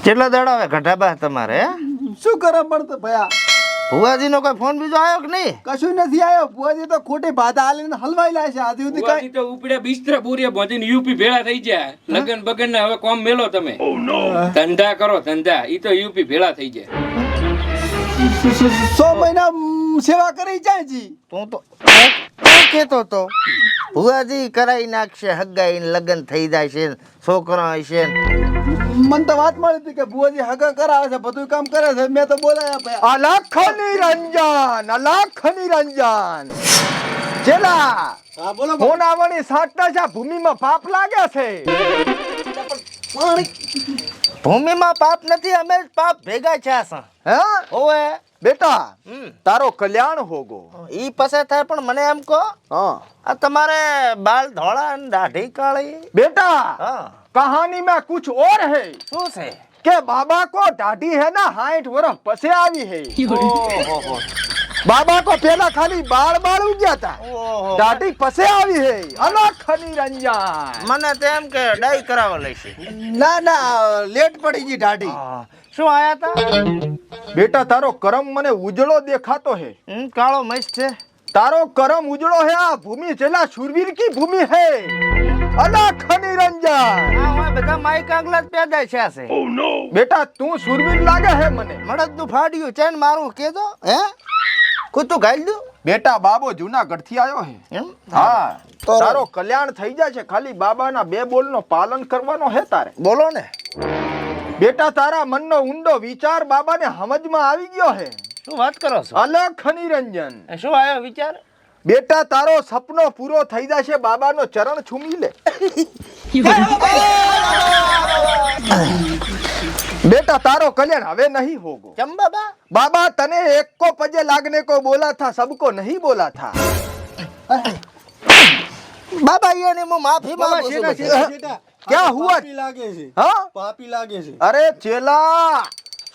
કેટલા દાડા હવે ઘટાબા તમારે શું કરે પડતો ભયા? ભુવાજી નો કોઈ ફોન બીજો આવ્યો કે નહીં? કશું નથી આવ્યો. ભુવાજી તો ખોટી ભાતા હાલીને હલવાઈ લાય છે. આધી સુધી ભુવાજી તો ઉપડ્યા બિસ્તરા બોરિયા બોધીને યુપી ભેળા થઈ ગયા. લગન બગન ના હવે કોમ મેલો તમે. ધંધા કરો ધંધા. ઈ તો યુપી ભેળા થઈ ગયા. 100 મહિના સેવા કરી જાય જી. તું તો કેતો તો ભુવાજી કરાઈ નાખશે, હગાઈ લગન થઈ જાય છે, છોકરા હશે. મને તો વાત મળી હતી કે ભુવાજી હગા કરાવે છે, બધું કામ કરે છે. મેં તો બોલાયા ભયા. અલખ નિરંજન ચેલા. હા બોલો. હોનાવણી સાટના છે. ભૂમિમાં પાપ લાગે છે. ભૂમિમાં પાપ નથી, અમે જ પાપ ભેગા છે. હે ઓએ બેટા, તારો કલ્યાણ હોગો. ઈ પાસે થાય, પણ મને એમ કહો, हाँ આ તમારે બાલ ધોળા અને દાઢી કાળી? बेटा, હા, कहानी में कुछ और है શું છે? कि बाबा को दाढ़ी है ना 60 वर्ष पसे આવી है. ઓહો बाबा को पहला खाली बाल बाल उग्या था, ઓહો, दाढ़ी पसे આવી है. અલખ નિરંજન. મને તો એમ કે ડાઈ કરાવવા લઈશે. ના ના, લેટ પડી ગઈ દાઢી. શું આયા તા? બેટા, તારો કરમ મને ઉજળો દેખાતો है. કાળો મસ્ત છે. તારો કરમ ઉજળો है. આ ભૂમિ ચેલા શૂરવીર की ભૂમિ है. અલખ નિરંજન. આ હોય બધા માઈ કાંગલા જ પેદા છે. બેટા, તું શૂરવીર લાગે है મને. મળદ નું ફાડ્યું ચેન મારું કેતો હે કૂતું ગાઈ દઉં બેટા, બાબો જૂનાગઢ થી આવ્યો હે. એમ? હા, તો તારો કલ્યાણ થઈ જાય છે. ખાલી બાબાના 2 બોલનો પાલન કરવાનો હે તારે. બોલો ને. બેટા, તારા મનનો ઊંડો વિચાર બાબાને સમજમાં આવી ગયો હે. શું વાત કરો છો? અલખ નિરંજન. શું આવ્યો વિચાર? બેટા, તારો સપનો પૂરો થઈ જશે. બાબાનો ચરણ છૂમી લે. बेटा, तारो कल्याण हवे नहीं होगो. ચમ બાબા? बाबा तने एक को पजे लागने को बोला था, सबको नहीं बोला था. બાબા યાને હું માફી માંગુ છું. बेटा, क्या हुआ? लागे से हाँ? पापी लागे से अरे चेला,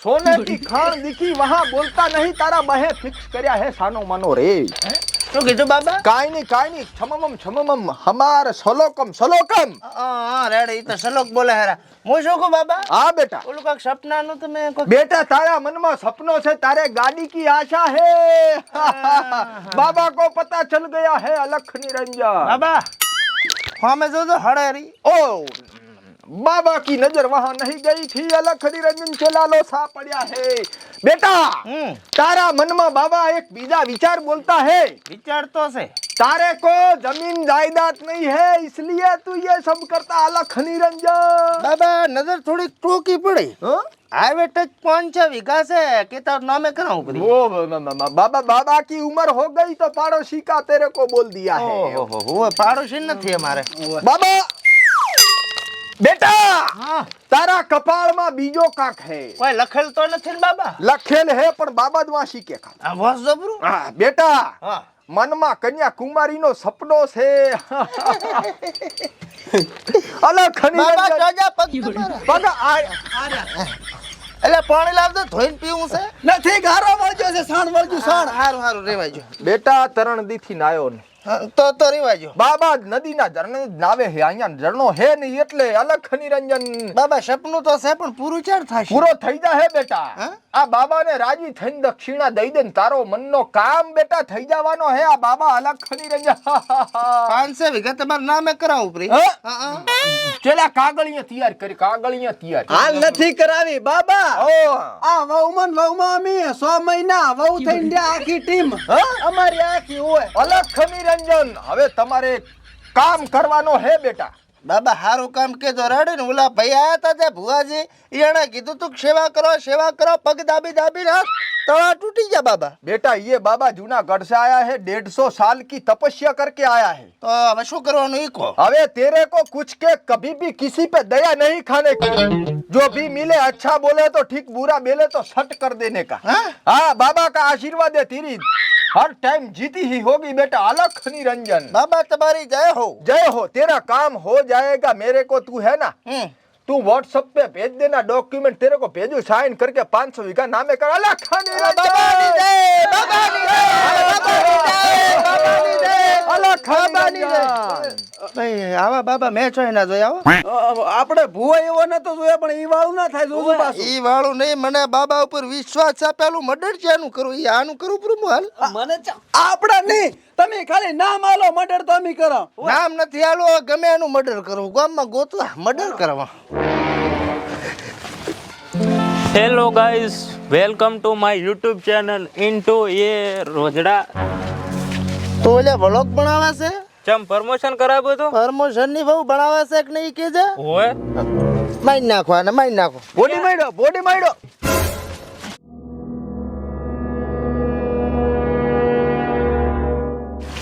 सोने की खान दिखी वहाँ बोलता नहीं. तारा बहे फिक्स કર્યા હે સાનો માનો રે. શું કીધું બાબા? કાઈ નહીં છમમમ હમાર સલોકમ હા રેડી, ઈ તો સલોક બોલે હેરા. હું શું કહું બાબા? હા બેટા. ઓલું કાક સપનાનું તમે કોક बेटा, तारा मन में सपनों से तारे गाड़ी की आशा है. बाबा को पता चल गया है. अलख निरंजन. બાબા હમે જોજો હળેરી. ओ, बाबा की नजर वहां नहीं गई थी. अलख निरंजन चला लो सा पड़ा है. बेटा, तारा मन में बाबा एक बीजा विचार बोलता है. વિચાર તો છે. तारे को जमीन जायदाद नहीं है, इसलिए तू ये सब करता. अलख निरंजन. બાબા નજર થોડી ટોકી પડી. हाँ? હાઈવે ટચ 5-6 વીઘા છે કે તાર નામે કરાવું પડી? वो बाबा की उम्र हो गई तो पड़ोसी का तेरे को बोल दिया है. ઓહો પાડોશી નથી અમારે. बाबा, बेटा, હા, तारा कपाल में बीजो काक है. કોઈ લખેલ તો નથી ને બાબા? लखेल है पण बाबा द्वा सीखे खा. આ વસ જબરું. हाँ, बेटा, હા, મનમાં કન્યા કુમારી નો સપનો છે. અલખ બાબા નિરંજન. જોજા પગ તમારા. એટલે પાણી લાવજો, ધોઈને પીવું છે. નથી ગારો વળજો છે. સાણ વળજો સાણ. હારું હારું રેવાજો. બેટા, તરણ દી થી નાયો ને. તો રેવાજો. બાબા નદીના ઝરણે જ નાવે છે. અહીંયા ઝરણો હે નહીં એટલે. અલખ નિરંજન. બાબા સપનું તો છે પણ પૂરું ચાર થશે. પૂરો થઈ જાય બેટા. હા? આ બાબાને રાજી થઈને દક્ષિણા દઈ દે ને તારો મનનો કામ બેટા થઈ જવાનો હે. આ બાબા અલખ નિરંજન. 500 વીઘા તમારા નામે કરાવું પડી. હા? હા. ચેલા કાગળિયા તૈયાર કરી. કાગળિયા તૈયાર. हाल નથી કરાવી બાબા. ઓ, આ વહુમાં અમે 100 મહિના વહુ થઈને આખી ટીમ અમારી આખી હોય. અલખ નિરંજન. હવે તમારે કામ કરવાનો હે બેટા. બાબા હારું કામ કેજો રેડી ને. ઓલા ભાઈ આયા તા તે ભુવાજી, એને કીધું તું સેવા કરો, પગ દાબી તળા તૂટી ગયા બાબા. बेटा, ये बाबा जूनागढ़ से आया है. 150 साल की तपस्या करके आया है. તો હવે શું કરવાનું ઈ કહો. अबे तेरे को कुछ के कभी भी किसी पे दया नहीं खाने की. जो भी मिले अच्छा बोले तो ठीक, बुरा बोले तो सट कर देने का. हाँ? हाँ, बाबा का आशीर्वाद है. तेरी हर टाइम जीती ही होगी बेटा. अलख निरंजन. બાબા તમારી જય હો. जय हो. तेरा काम हो जाएगा. मेरे को तू है ना, तू व्हाट्सएप पे भेज देना डॉक्यूमेंट. तेरे को भेजू साइन करके 500 वीघा नामे कर. अलख બાબાની જય. अलख निरंजन. ભાઈ આવા બાબા મેં જોઈ ના જોયા હો. આપણે ભૂવા એવો નતો જોયા પણ ઈ વાળું ના થાય જોજો પાછું. ઈ વાળું નહીં, મને બાબા ઉપર વિશ્વાસ છે. પેલું મર્ડર ક્યાંનું કરું, ઈ આનું કરું પૂરું હાલ. આપણે નહીં, તમે ખાલી નામ આલો મર્ડર તો અમે કરો. નામ નથી આલો, ગમે એનું મર્ડર કરવું, ગામમાં ગોતવા મર્ડર કરવા. Hello guys, welcome to my YouTube channel into a Rojda. તો ઓલે વ્લોગ બનાવે છે, ચમ પ્રમોશન કરાવ્યું તો પ્રમોશન ની બહુ બનાવે છે કે નહીં કેજે. હોય મારી નાખો આને, મારી નાખો. બોડી માર્યો, બોડી માર્યો.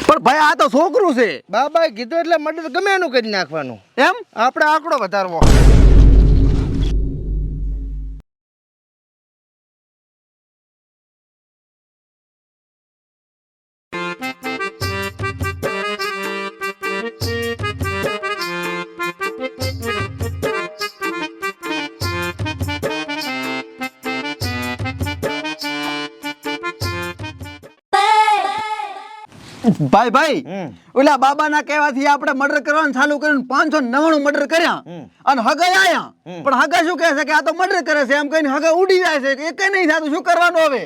પણ ભાઈ આ તો છોકરું છે. બાબાએ કીધું એટલે મર્ડર ગમે એનું કરી નાખવાનું. એમ આપણે આંકડો વધારવો. ભાઈ ભાઈ ઓલા બાબાના કહેવાથી આપણે મર્ડર કરવાનું ચાલુ કર્યું, 599 મર્ડર કર્યા અને હગાઈ આયા. પણ હગા શું કહે છે કે આ તો મર્ડર કરે છે એમ કહીને હગા ઉડી જાય છે કે એકે નહીં થતું. શું કરવાનું હવે?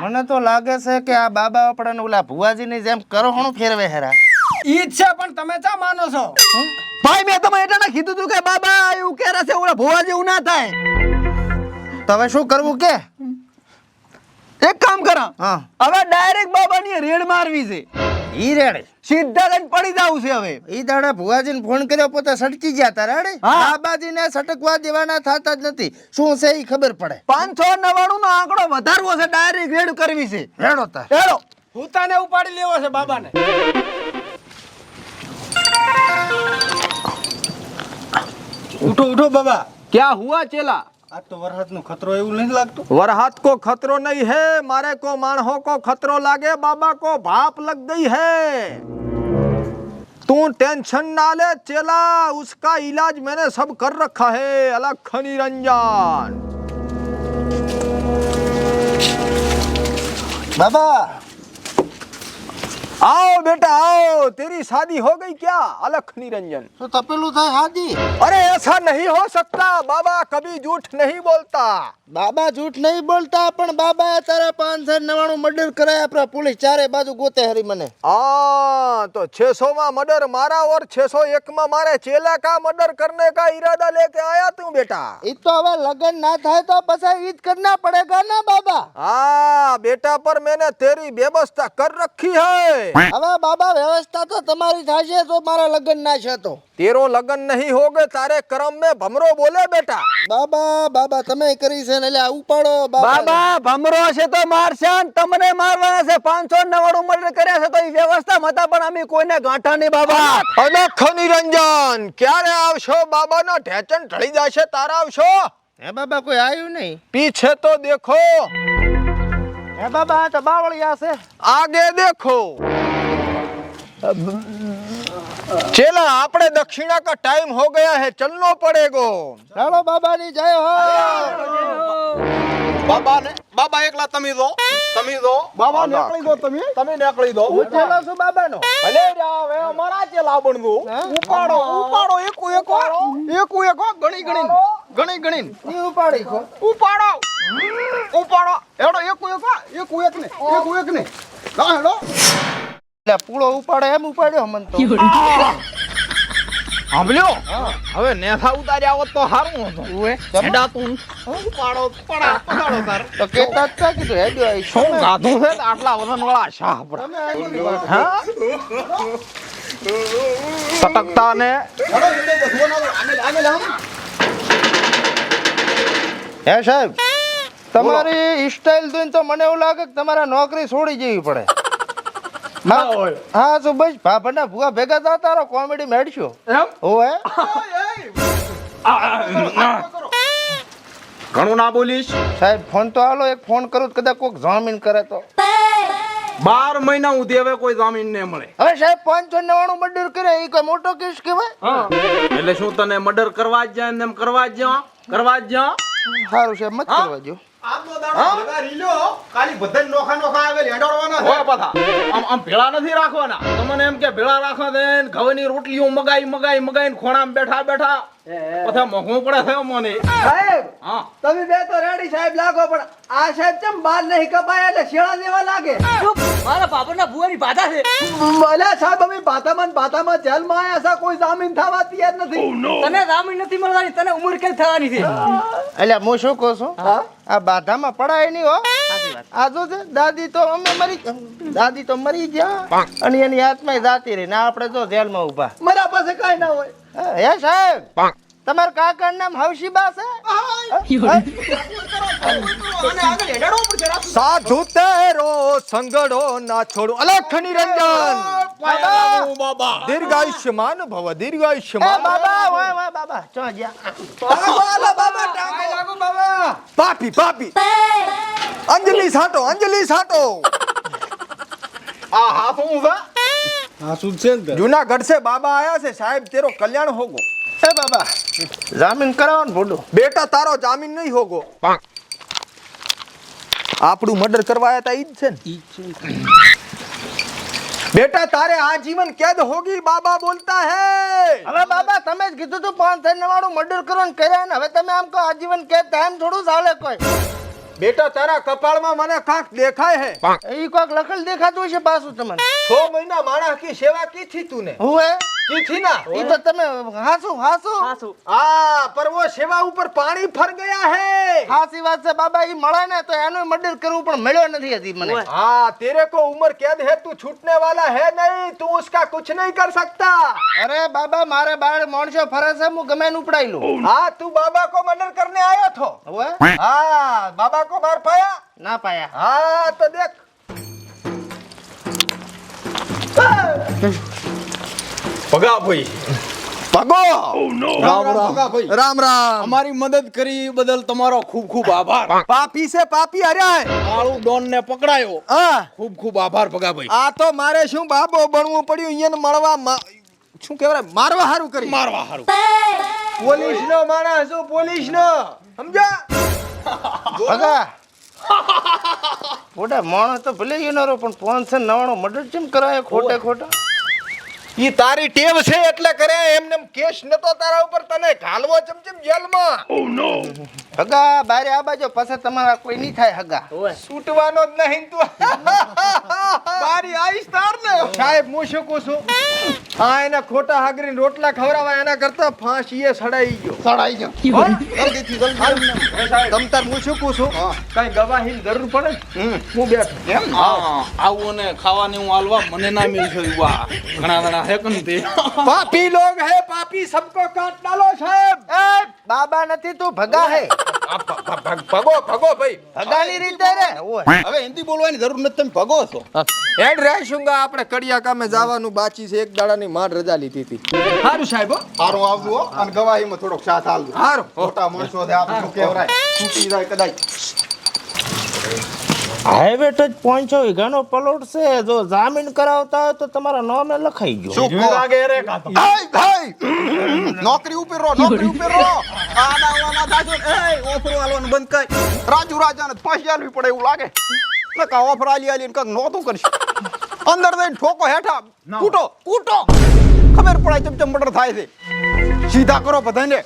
મને તો લાગે છે કે આ બાબા આપણને ઓલા ભુવાજીની જેમ કરહોણું ફેરવે હેરા. ઈ જ છે, પણ તમે ચા માનો છો? ભાઈ મેં તમે એટલે કીધું તું કે બાબા એવું કહે છે ઓલા ભોવા જેવું ના થાય. તો હવે શું કરવું કે? એક કામ કરો, હા, હવે ડાયરેક્ટ બાબાની રેડ મારવી છે. ઈ રેડે સીધા લઈને પડી જાવું છે હવે. ઈ દાડા ભુવાજીને ફોન કર્યો, પોતે સટકી ગયા તા રેડે. હા. બાબાજીને સટકવા દેવાના થતા જ નથી. શું છે ઈ ખબર પડે. 599 નો આંકડો વધારવો છે, ડાયરેક્ટ રેડ કરવી છે. રેડો તાર. હેલો ભૂતાને ઉપાડી લેવો છે બાબાને. ઉઠો ઉઠો બાબા. ક્યાં હુઆ ચેલા? આ તો વરસાદનો ખતરો એવું નહીં લાગતું. वरहात को खतरो नहीं है, मारे को मानहो को खतरो लागे, बाबा को भाप लग गई है. तू टेंशन ना ले चेला, उसका इलाज मैंने सब कर रखा है. अलख निरंजन. બાબા आओ बेटा आओ, तेरी शादी हो गई क्या? अलख निरंजन. શું તપેલું થાય હાજી? अरे ऐसा नहीं हो सकता, बाबा कभी झूठ नहीं बोलता. બાબા જૂઠ નહીં બોલતા, પણ બાબાએ તારા 599 મર્ડર કરાયા. આપણા પોલીસ ચારે બાજુ ગોતે હરી મને. हाँ तो 600 में मर्डर मारा और 601 में मारे चेला का मर्डर करने का इरादा लेके आया तू बेटा. ઈ તો હવે લગન ના થાય તો પછી ઈ જ કરના પડેગા ના બાબા. हाँ बेटा, पर मैंने तेरी व्यवस्था कर रखी है. હવે બાબા વ્યવસ્થા તો તમારી થશે તો મારા લગન ના છે તો. तेरो लगन नहीं होगे, तारे कर्म में भमरो बोले बेटा. બાબા બાબા તમે કરી છે ને, એટલે આ ઉપાડો બાબા. બાબા ભમરો છે તો મારશે ને તમને મારવાના છે. 599 મર્ડર કર્યા છે તો એ વ્યવસ્થા મતા, પણ અમે કોઈને ગાંઠા નહીં બાબા. અલખ નિરંજન, ક્યારે આવશો? બાબાનો ઢેચણ ઢળી જશે, તારા આવશો? હે બાબા કોઈ આવ્યું નહીં? पीछे तो देखो, હે બાબા આ તો બાવળિયા છે. आगे देखो. चेला आपने दक्षिणा का टाइम हो गया है, चलना पड़ेगा. ચાલો બાબાની જય હો. બાબા એકલા તમે દો બાબા નીકળી દો, તમે નીકળી દો. હું ચેલો છું બાબાનો. ભલે જાવ, એ અમારા ચેલા બનવું. ઉપાડો એક ગણી ગણી ઈ ઉપાડી ખો. ઉપાડો એડો એક ને હેડો. એટલે પૂળો ઉપાડે એમ ઉપાડ્યો મન તો. સાંભળ્યો? હવે નેથા ઉતાર્યા હોત તો સારું હતું. ઉએ હેડા તું ઉપાડો તાર. તો કેતા જ તા કીધું હેડ્યો આઈ. શું ગાધું છે આટલા વલણવાળા શાહ પર? તમે આગળની વાત. હા? સટકતા ને હે સાહેબ, તમારી સ્ટાઇલ જોઈને તો મને એવું લાગે કે તમારા નોકરી છોડી જેવી પડે. હા તો બસ ભાભના ભૂવા ભેગા થા, તારો કોમેડી મેડશો. ઓએ ઘણું ના બોલીશ. સાહેબ ફોન તો આલો, એક ફોન કરું તો કદાચ કોક જામીન કરે તો. 12 મહિના સુધી હવે કોઈ જામીન ન મળે. હવે સાહેબ 599 મર્ડર કરે એ કોઈ મોટો કેસ કહેવાય? એટલે શું તને મર્ડર કરવા જ જાય ને એમ કરવા જ જા સારું સાહેબ મત કરવા જો. આજનો દાડો ભેગા રીલો કાલી બધાય નોખા નોખા આવેલ હેડોડવાના હોય પાછા આમ ભેળા નથી રાખવાના તમને એમ કે ભેળા રાખવા દે ને ઘઉંની રોટલીઓ મગાઈ ખોણામાં બેઠા પછી મોઘું પડે છે મને સાહેબ હા તમે બે તો રેડી સાહેબ લાગો પણ આ સાહેબ ચમ બાર નહીં કપાય એટલે શેળા જેવા લાગે મારા બાપરના ભુવાની બાધા છે અલ્યા સાહેબ અમે બાતામાં જેલમાં આયા છે કોઈ જામીન થવા તૈયાર નથી તને જામીન નથી મળવાની તને ઉંમર કે થવાની છે એટલે હું શું કહું છું આ બાધામાં પડાય નહીં હો આ જો છે દાદી તો મરી ગયા અને એની આત્મા જાતી રહી ને આપણે તો જેલમાં ઊભા મારા પાસે કાઈ ના હોય હે સાહેબ તમારા કાકા નામ હવશીબા છે સાધુ તેરો સંગડો ના છોડો અલખ નિરંજન બાબા દીર્ઘાયુષ્યમાન ભવ એ દીર્ઘાયુષ્યમાન બાબા વાહ બાબા ચો ગયા પાપી અંજલિ સાટો આ હાથ હું છે જૂનાગઢ से बाबा आया से साहब तेरो कल्याण होगो એ બાબા જામીન કરાવો ને ભોડું बेटा तारो जामीन नहीं होगो આપણું મર્ડર કરવા આયા તા ઈ જ છે ને बेटा तारे आजीवन कैद होगी बाबा बोलता है હવે બાબા તમે જ કીધું તું 599 મર્ડર કરો ને કર્યા ને હવે તમે આમ કહો આજીવન કે ટાઈમ થોડું ચાલે કોઈ बेटा तारा कपाळમાં મને કાંક દેખાય है ઈ કોક લખલ દેખાતું છે પાછું તમને 6 મહિના માણસ की सेवा की थी तूने હું હે की थी ना ઈ તો તમે હાસુ हाँ पर वो सेवा ऊपर पानी फर गया है હાસી વાત છે બાબા ઈ મળે ને તો એનું મર્ડર કરવું પણ મળ્યો નથી હજી મને हाँ तेरे को उम्र कैद है तू छूटने वाला है नहीं तू उसका कुछ नहीं कर सकता અરે બાબા મારે બાર માણસો ફરે છે હું ગમે ને ઉપડાઈ લઉં हाँ तू बाबा को मर्डर करने आया था હવે हाँ बाबा को मार पाया ના पाया हाँ तो देख ભગા ભાઈ भगो રામ રામ અમારી મદદ કરી એ બદલ તમારો ખૂબ ખૂબ આભાર पापी से पापी हर्या है કાળુ ડોન ને પકડાયો हाँ ખૂબ ખૂબ આભાર ભગા ભાઈ આ તો મારે શું બાબો બનવું પડ્યું એને મળવા શું કહેવાય મારવા હારું કરી મારવા હારું પોલીસ નો માણસ છું પોલીસ નો સમજ્યા ભગા મોટા માણસ તો ભલે ઈ નરો પણ 599 મર્ડર કેમ કરાય ખોટા ઈ તારી ટેવ છે એટલે કરે એમને કેસ નતો તારા ઉપર તને ઘાલવો ચમચમ જેલમાં ભગા બારે આ બાજુ પછી તમારા કોઈ નહીં થાય હગા છૂટવાનો જ નહીં તું બારી આઈશ તાર ને સાહેબ હું શું કહું છું હા એને ખોટા હાગરી રોટલા ખવડાવા એના કરતા ફાંસીએ સડાઈ ગયો તમ તાર હું શું કહું છું કઈ ગવાહીની જરૂર પડે ને? હું બેઠો એમ આવું ને ખાવાની હું હાલવા મને ના મિલ છે વાહ ઘણા ઘણા હે કન તે पापी लोग है पापी सबको काट डालो साहब એ બાબા નથી તું ભગા હે ભગો ભાઈ ભગાની રીતે રે ઓય હવે હિન્દી બોલવાની જરૂર નથી તમે ભગો છો હેડ રહેશુંગા આપણે કડિયા કામે જવાનું બાકી છે એક દાડાની માંડ રજા લીધી હતી સારું સાહેબ સારું આવજો હો, અને ગવાહીમાં થોડોક સાથ આલજો સારું મોટા માણસો છે આપણે શું કહેવાય છૂટી જાય કદાચ હાઈવે ટચ 500 વીઘાનો પ્લોટ છે જો જામીન કરાવતા હોય તો તમારા નામે લખાઈ ગયો શું લાગે રે કાતો નોકરી ઉપર રહો આના ઓના દાજો એ ઓફર વાળવાનું બંધ કર રાજુ રાજાને ફાંસી આલવી પડે એવું લાગે નકા ઓફર આલી કક નોતું કરશ અંદર જઈને ઠોકો હેઠા કૂટો ખબર પડે ચમચમ મર્ડર થાય છે સીધા કરો બધાને